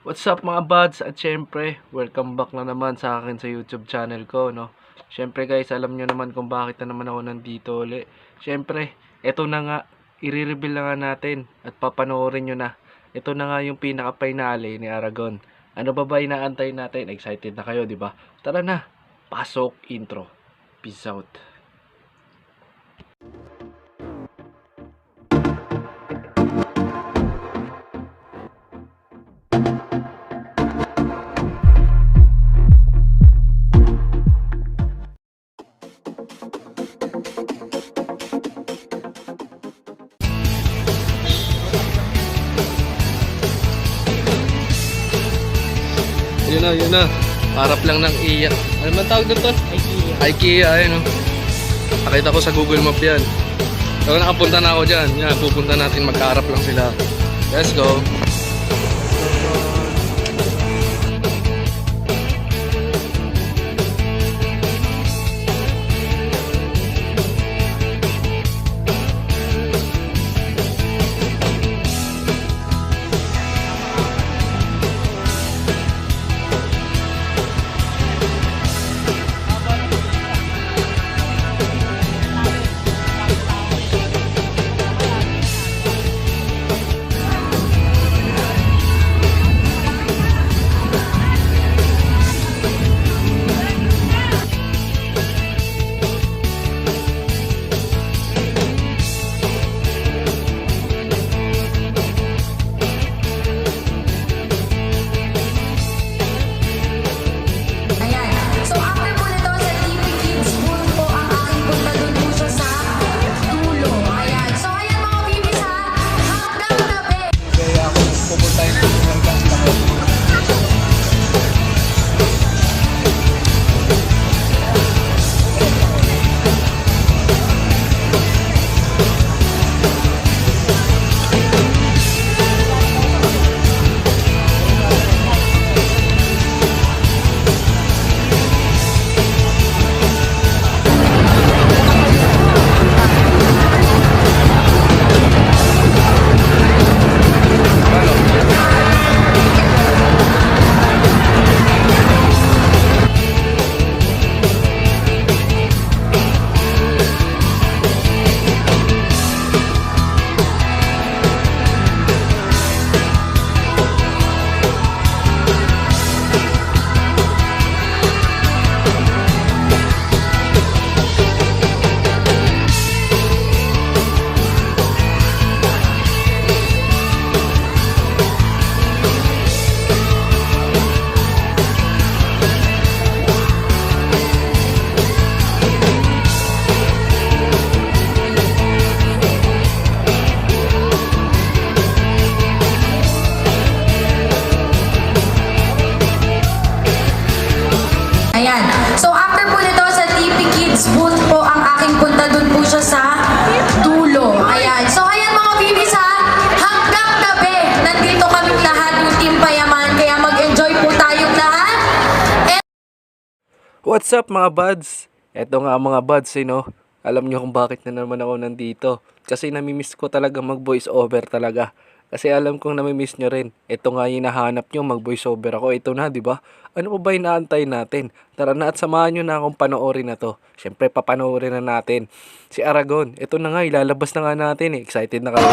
What's up mga buds? At syempre, welcome back na naman sa akin sa YouTube channel ko, no? Syempre guys, alam nyo naman kung bakit na naman ako nandito uli. Syempre, eto na nga, i-reveal na nga natin at papanoorin nyo na. Ito na nga yung pinaka-finale ni Aragon. Ano ba inaantay natin? Excited na kayo, di ba? Tara na, pasok intro. Peace out. Yun na. Harap lang ng IKEA. Ano man tawag doon? IKEA, ayun o. Nakita ko sa Google Map yan. So nakapunta na ako dyan. Yan, pupunta natin, magkaharap lang sila. Let's go. Ayan. So after po nito sa TP Kids booth po ang aking punta, dun po siya sa dulo. Ayan. So ayan mga bibis ha, hanggang gabi nandito kaming lahat yung Team Payaman, kaya mag-enjoy po tayong lahat. What's up mga buds? Eto nga mga buds, no? Alam nyo kung bakit na naman ako nandito. Kasi namimiss ko talaga mag voice over talaga. Kasi alam kong namimiss nyo rin. Ito nga yung hinahanap nyo, mag voice over ako. Ito na, di ba? Ano pa ba inaantay natin? Tara na at samahan nyo na akong panoorin na to. Siyempre, papanoorin na natin si Aragon. Ito na nga, ilalabas na nga natin eh. Excited na kayo.